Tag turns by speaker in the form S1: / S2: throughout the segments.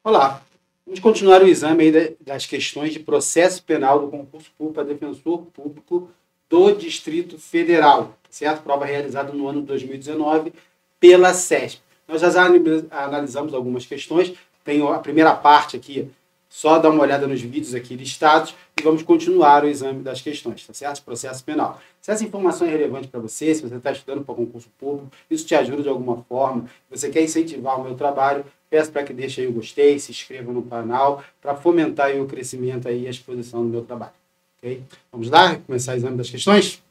S1: Olá, vamos continuar o exame aí das questões de processo penal do concurso público para defensor público do Distrito Federal, certo? Prova realizada no ano de 2019 pela CESP. Nós já analisamos algumas questões, tem a primeira parte aqui, só dá uma olhada nos vídeos aqui listados e vamos continuar o exame das questões, tá certo? Processo penal. Se essa informação é relevante para você, se você está estudando para concurso público, isso te ajuda de alguma forma, você quer incentivar o meu trabalho, peço para que deixe aí o gostei, se inscreva no canal, para fomentar aí o crescimento aí e a exposição do meu trabalho. Okay? Vamos lá, começar o exame das questões?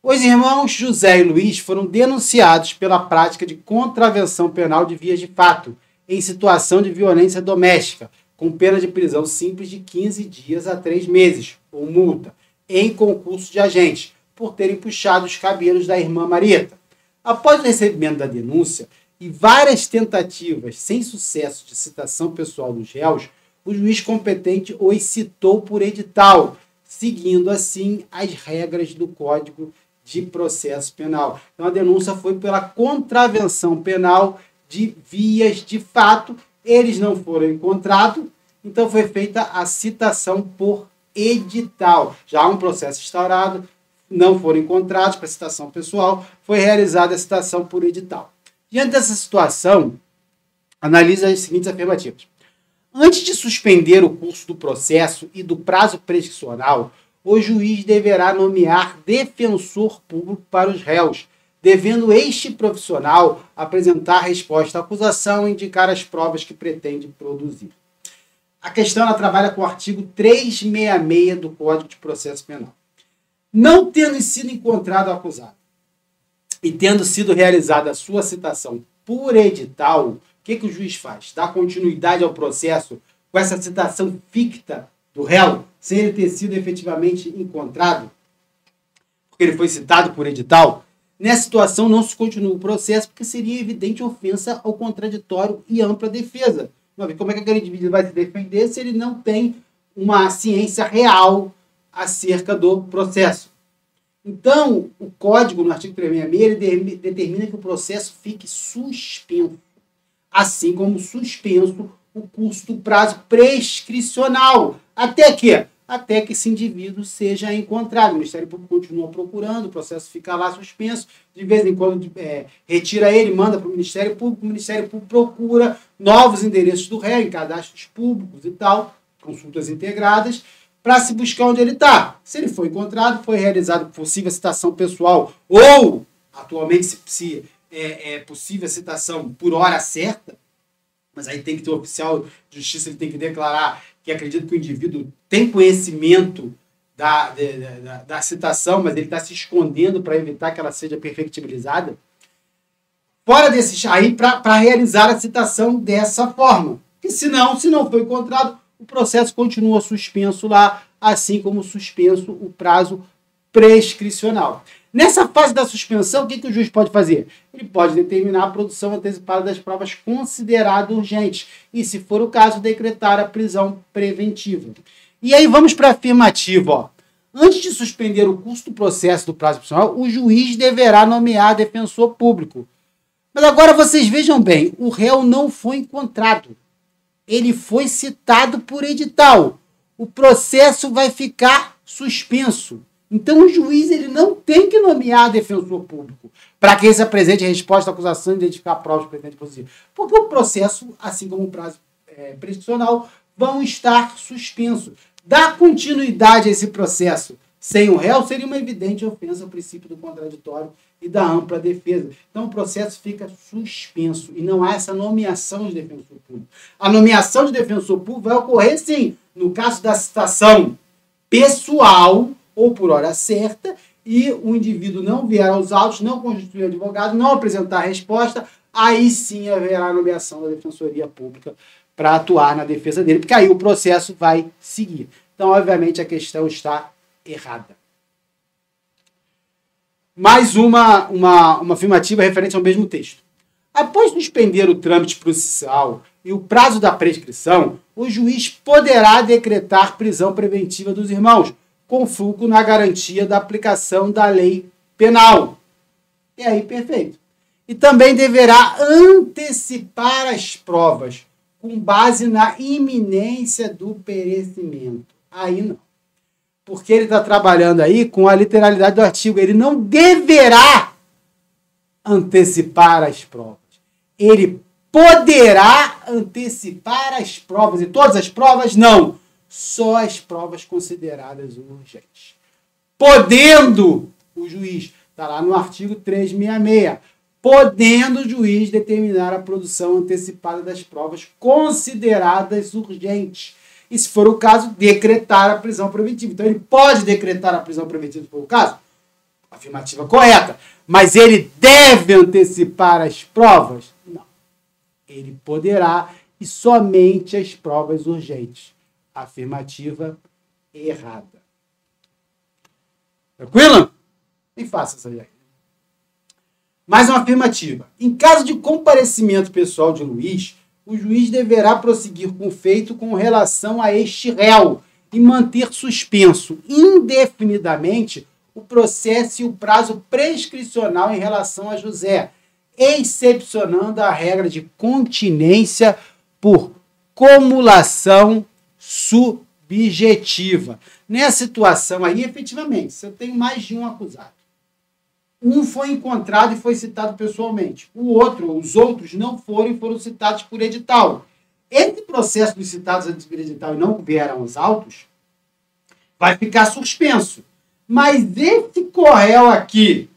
S1: Os irmãos José e Luiz foram denunciados pela prática de contravenção penal de vias de fato, em situação de violência doméstica, com pena de prisão simples de 15 dias a 3 meses, ou multa, em concurso de agentes, por terem puxado os cabelos da irmã Marieta. Após o recebimento da denúncia e várias tentativas sem sucesso de citação pessoal dos réus, o juiz competente os citou por edital, seguindo assim as regras do Código de Processo Penal. Então a denúncia foi pela contravenção penal de vias de fato, eles não foram encontrados, então foi feita a citação por edital. Já há um processo instaurado, não foram encontrados para citação pessoal, foi realizada a citação por edital. Diante dessa situação, analise as seguintes afirmativas. Antes de suspender o curso do processo e do prazo prescricional, o juiz deverá nomear defensor público para os réus, devendo este profissional apresentar resposta à acusação e indicar as provas que pretende produzir. A questão ela trabalha com o artigo 366 do Código de Processo Penal. Não tendo sido encontrado o acusado e tendo sido realizada a sua citação por edital, o que o juiz faz? Dá continuidade ao processo com essa citação ficta do réu, sem ele ter sido efetivamente encontrado, porque ele foi citado por edital. Nessa situação não se continua o processo, porque seria evidente ofensa ao contraditório e ampla defesa. Como é que aquele indivíduo vai se defender se ele não tem uma ciência real acerca do processo? Então, o Código, no artigo 366, ele determina que o processo fique suspenso, assim como suspenso o curso do prazo prescricional. Até que esse indivíduo seja encontrado. O Ministério Público continua procurando, o processo fica lá suspenso, de vez em quando retira ele, manda para o Ministério Público procura novos endereços do réu, em cadastros públicos e tal, consultas integradas, para se buscar onde ele está. Se ele foi encontrado, foi realizada possível citação pessoal, ou, atualmente, se é possível a citação por hora certa, mas aí tem que ter o oficial de justiça, ele tem que declarar que acredita que o indivíduo tem conhecimento da citação, mas ele está se escondendo para evitar que ela seja perfectibilizada. Fora desses aí, para realizar a citação dessa forma. Porque se não foi encontrado, o processo continua suspenso lá, assim como suspenso o prazo prescricional. Nessa fase da suspensão, o que o juiz pode fazer? Ele pode determinar a produção antecipada das provas consideradas urgentes e, se for o caso, decretar a prisão preventiva. E aí vamos para a afirmativa. Ó. Antes de suspender o curso do processo do prazo prescricional, o juiz deverá nomear defensor público. Mas agora vocês vejam bem, o réu não foi encontrado. Ele foi citado por edital. O processo vai ficar suspenso. Então, o juiz ele não tem que nomear defensor público para que ele se apresente a resposta à acusação e identificar provas que pretende produzir. Porque o processo, assim como o prazo prescricional, vão estar suspensos. Dar continuidade a esse processo sem o réu seria uma evidente ofensa ao princípio do contraditório e da ampla defesa. Então, o processo fica suspenso e não há essa nomeação de defensor público. A nomeação de defensor público vai ocorrer, sim, no caso da citação pessoal ou por hora certa, e o indivíduo não vier aos autos, não constituir advogado, não apresentar a resposta, aí sim haverá a nomeação da Defensoria Pública para atuar na defesa dele, porque aí o processo vai seguir. Então, obviamente, a questão está errada. Mais uma afirmativa referente ao mesmo texto. Após suspender o trâmite processual e o prazo da prescrição, o juiz poderá decretar prisão preventiva dos irmãos, com foco na garantia da aplicação da lei penal. E aí, perfeito. E também deverá antecipar as provas, com base na iminência do perecimento. Aí não. Porque ele está trabalhando aí com a literalidade do artigo. Ele não deverá antecipar as provas. Ele poderá antecipar as provas. E todas as provas, não. Só as provas consideradas urgentes. Podendo o juiz, está lá no artigo 366, podendo o juiz determinar a produção antecipada das provas consideradas urgentes. E, se for o caso, decretar a prisão preventiva. Então, ele pode decretar a prisão preventiva, se for o caso? Afirmativa correta. Mas ele deve antecipar as provas? Não. Ele poderá, e somente as provas urgentes. Afirmativa errada. Tranquilo? Nem faça essa aí. Mais uma afirmativa. Em caso de comparecimento pessoal de Luiz, o juiz deverá prosseguir com o feito com relação a este réu e manter suspenso indefinidamente o processo e o prazo prescricional em relação a José, excepcionando a regra de continência por comulação subjetiva. Nessa situação aí, efetivamente, se eu tenho mais de um acusado, um foi encontrado e foi citado pessoalmente. O outro, os outros não foram e foram citados por edital. Esse processo dos citados por edital e não vieram aos autos, vai ficar suspenso. Mas esse corréu aqui,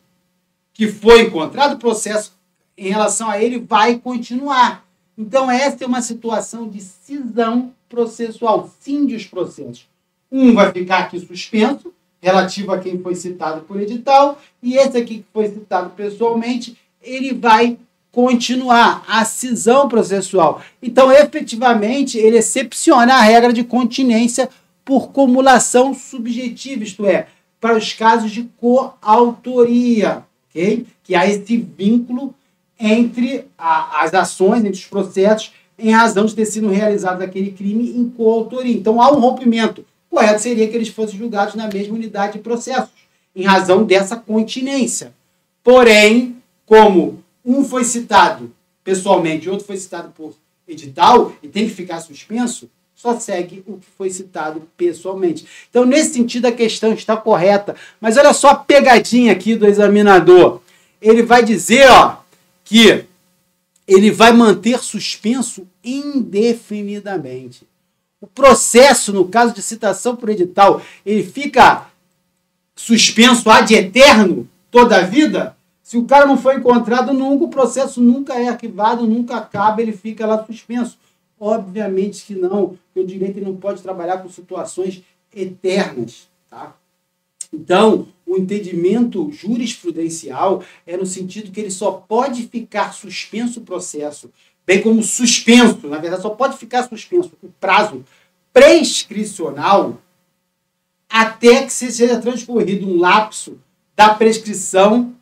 S1: que foi encontrado, o processo em relação a ele vai continuar. Então, essa é uma situação de cisão processual, cíndios processos. Um vai ficar aqui suspenso, relativo a quem foi citado por edital, e esse aqui que foi citado pessoalmente, ele vai continuar a cisão processual. Então, efetivamente, ele excepciona a regra de continência por comulação subjetiva, isto é, para os casos de coautoria, ok? Que há esse vínculo entre as ações, entre os processos, em razão de ter sido realizado aquele crime em coautoria. Então, há um rompimento. O correto seria que eles fossem julgados na mesma unidade de processos, em razão dessa continência. Porém, como um foi citado pessoalmente e outro foi citado por edital, e tem que ficar suspenso, só segue o que foi citado pessoalmente. Então, nesse sentido, a questão está correta. Mas olha só a pegadinha aqui do examinador. Ele vai dizer, que ele vai manter suspenso indefinidamente. O processo, no caso de citação por edital, ele fica suspenso ad eterno, toda a vida? Se o cara não foi encontrado nunca, o processo nunca é arquivado, nunca acaba, ele fica lá suspenso. Obviamente que não, porque o direito ele não pode trabalhar com situações eternas, tá? Então, o entendimento jurisprudencial é no sentido que ele só pode ficar suspenso o processo, bem como suspenso, na verdade, só pode ficar suspenso o prazo prescricional até que seja transcorrido um lapso da prescrição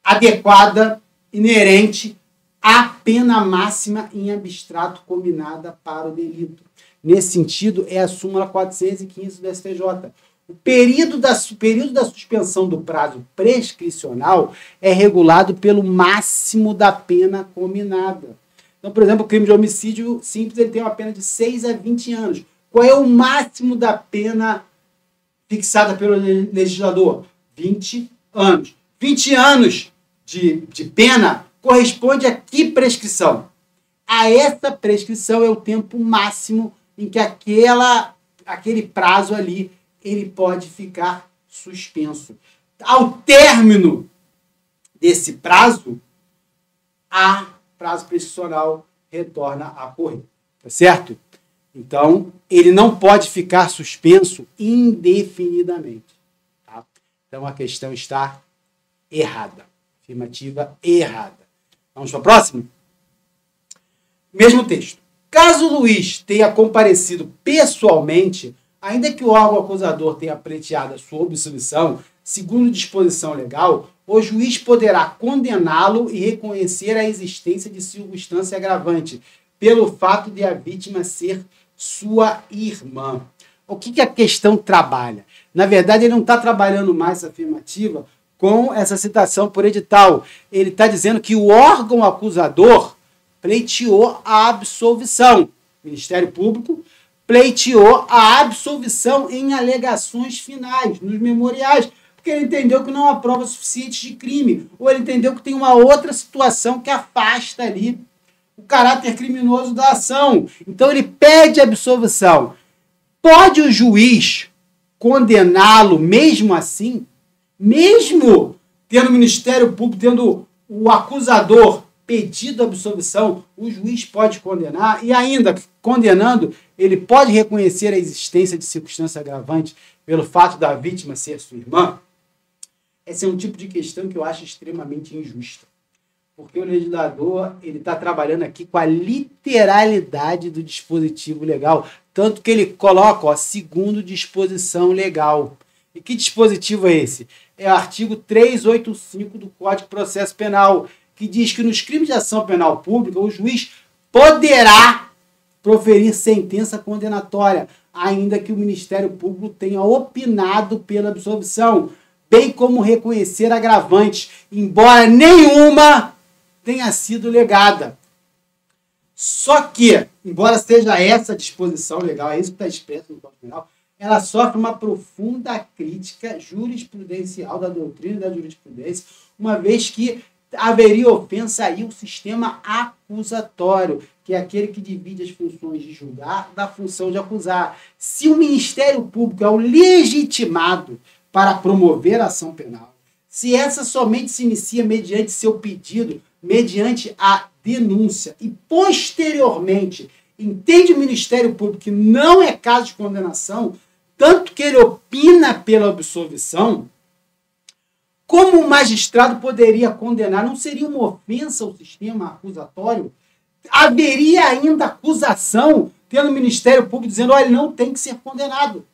S1: adequada, inerente à pena máxima em abstrato combinada para o delito. Nesse sentido, é a súmula 415 do STJ. O período da suspensão do prazo prescricional é regulado pelo máximo da pena combinada. Então, por exemplo, o crime de homicídio simples ele tem uma pena de 6 a 20 anos. Qual é o máximo da pena fixada pelo legislador? 20 anos. 20 anos de pena corresponde a que prescrição? A essa prescrição é o tempo máximo em que aquele prazo ali ele pode ficar suspenso. Ao término desse prazo, a prazo prescricional retorna a correr. Tá certo? Então, ele não pode ficar suspenso indefinidamente. Tá? Então, a questão está errada. Afirmativa errada. Vamos para o próximo? Mesmo texto. Caso o Luiz tenha comparecido pessoalmente, ainda que o órgão acusador tenha pleiteado a sua absolvição, segundo disposição legal, o juiz poderá condená-lo e reconhecer a existência de circunstância agravante, pelo fato de a vítima ser sua irmã. O que a questão trabalha? Na verdade, ele não está trabalhando mais essa afirmativa com essa citação por edital. Ele está dizendo que o órgão acusador pleiteou a absolvição. O Ministério Público pleiteou a absolvição em alegações finais, nos memoriais, porque ele entendeu que não há provas suficientes de crime, ou ele entendeu que tem uma outra situação que afasta ali o caráter criminoso da ação. Então ele pede absolvição. Pode o juiz condená-lo mesmo assim? Mesmo tendo o Ministério Público, tendo o acusador pedido absolvição, o juiz pode condenar, e ainda condenando, ele pode reconhecer a existência de circunstância agravante pelo fato da vítima ser sua irmã? Esse é um tipo de questão que eu acho extremamente injusta. Porque o legislador está trabalhando aqui com a literalidade do dispositivo legal. Tanto que ele coloca, ó, segundo disposição legal. E que dispositivo é esse? É o artigo 385 do Código de Processo Penal, que diz que nos crimes de ação penal pública, o juiz poderá proferir sentença condenatória, ainda que o Ministério Público tenha opinado pela absolvição, bem como reconhecer agravantes, embora nenhuma tenha sido legada. Só que, embora seja essa disposição legal, é isso que está expresso no Código Penal, ela sofre uma profunda crítica jurisprudencial da doutrina e da jurisprudência, uma vez que haveria ofensa aí o sistema acusatório, que é aquele que divide as funções de julgar da função de acusar. Se o Ministério Público é o legitimado para promover a ação penal, se essa somente se inicia mediante seu pedido, mediante a denúncia, e posteriormente entende o Ministério Público que não é caso de condenação, tanto que ele opina pela absolvição, como o magistrado poderia condenar? Não seria uma ofensa ao sistema acusatório? Haveria ainda acusação, tendo o Ministério Público dizendo, olha, ele não tem que ser condenado.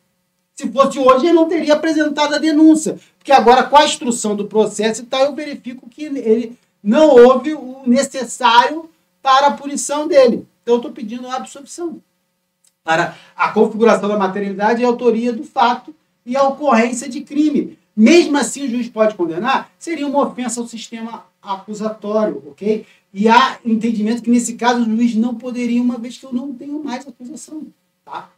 S1: Se fosse hoje, ele não teria apresentado a denúncia. Porque agora, com a instrução do processo e tal, eu verifico que ele não houve o necessário para a punição dele. Então, eu estou pedindo a absolvição para a configuração da materialidade e a autoria do fato e a ocorrência de crime. Mesmo assim, o juiz pode condenar? Seria uma ofensa ao sistema acusatório, ok? E há entendimento que, nesse caso, o juiz não poderia, uma vez que eu não tenho mais acusação, tá?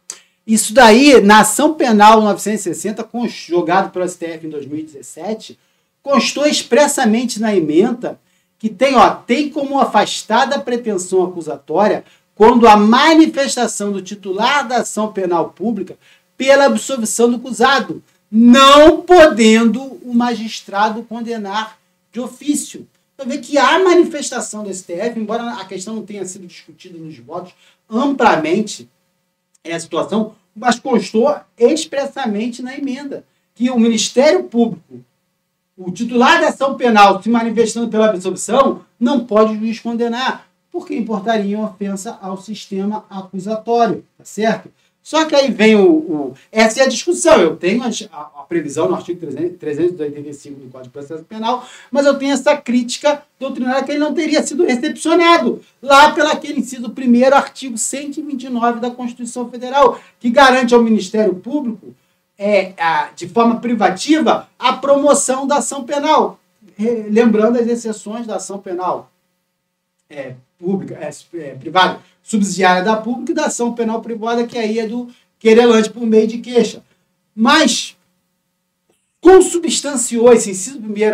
S1: Isso daí, na ação penal 960, jogado pelo STF em 2017, constou expressamente na ementa que tem como afastada a pretensão acusatória quando a manifestação do titular da ação penal pública pela absolvição do acusado, não podendo o magistrado condenar de ofício. Então, vê que há manifestação do STF, embora a questão não tenha sido discutida nos votos amplamente, é a situação, mas constou expressamente na emenda que o Ministério Público, o titular da ação penal se manifestando pela absolvição, não pode o juiz condenar, porque importaria uma ofensa ao sistema acusatório, tá certo? Só que aí vem essa é a discussão. Eu tenho a previsão no artigo 385 do Código de Processo Penal, mas eu tenho essa crítica doutrinária que ele não teria sido recepcionado lá pelaquele inciso 1º, artigo 129 da Constituição Federal, que garante ao Ministério Público, de forma privativa, a promoção da ação penal. Lembrando as exceções da ação penal pública, privada, subsidiária da pública, e da ação penal privada, que aí é do querelante por meio de queixa. Mas consubstanciou esse inciso 1º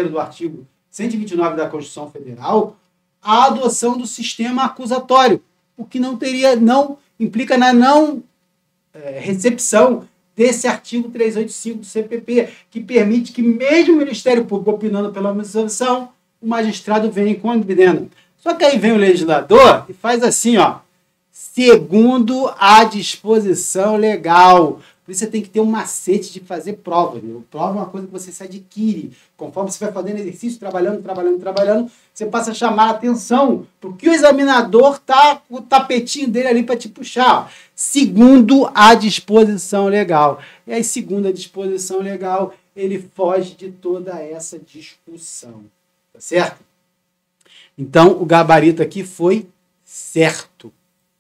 S1: do artigo 129 da Constituição Federal a adoção do sistema acusatório, o que não implica na não recepção desse artigo 385 do CPP, que permite que mesmo o Ministério Público opinando pela absolvição, o magistrado venha condenando. Só que aí vem o legislador e faz assim, ó, segundo a disposição legal. Por isso você tem que ter um macete de fazer prova. Viu? Prova é uma coisa que você se adquire. Conforme você vai fazendo exercício, trabalhando, você passa a chamar a atenção, porque o examinador tá com o tapetinho dele ali para te puxar. Ó. Segundo a disposição legal. E aí, segundo a disposição legal, ele foge de toda essa discussão. Tá certo? Então, o gabarito aqui foi certo.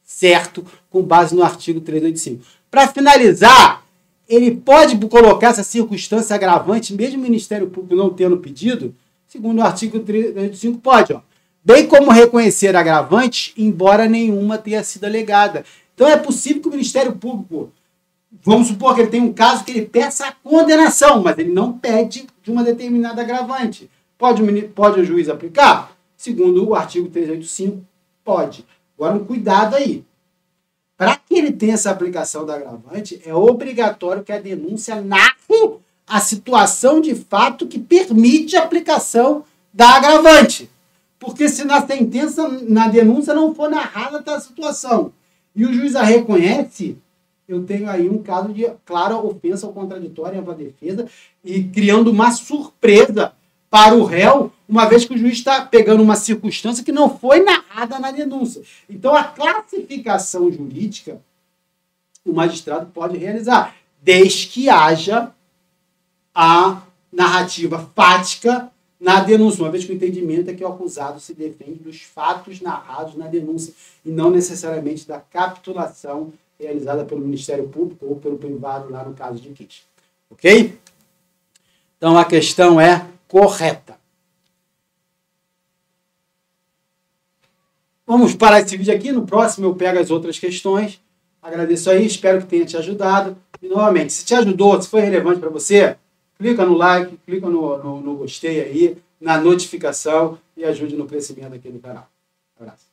S1: Certo, com base no artigo 385. Para finalizar, ele pode colocar essa circunstância agravante, mesmo o Ministério Público não tendo pedido? Segundo o artigo 385, pode. Ó. bem como reconhecer agravantes, embora nenhuma tenha sido alegada. Então é possível que o Ministério Público, vamos supor que ele tem um caso que ele peça a condenação, mas ele não pede de uma determinada agravante. Pode o juiz aplicar? Segundo o artigo 385, pode. Agora, um cuidado aí. Para que ele tenha essa aplicação da agravante, é obrigatório que a denúncia narre a situação de fato que permite a aplicação da agravante. Porque se na sentença, na denúncia, não for narrada a situação e o juiz a reconhece, eu tenho aí um caso de clara ofensa ao contraditório e à defesa e criando uma surpresa para o réu, uma vez que o juiz está pegando uma circunstância que não foi narrada na denúncia. Então, a classificação jurídica, o magistrado pode realizar, desde que haja a narrativa fática na denúncia, uma vez que o entendimento é que o acusado se defende dos fatos narrados na denúncia e não necessariamente da capitulação realizada pelo Ministério Público ou pelo privado lá no caso de queixa. Ok? Então, a questão é correta. Vamos parar esse vídeo aqui. No próximo eu pego as outras questões. Agradeço aí, espero que tenha te ajudado. E, novamente, se te ajudou, se foi relevante para você, clica no like, clica no gostei aí, na notificação e ajude no crescimento aqui do canal. Um abraço.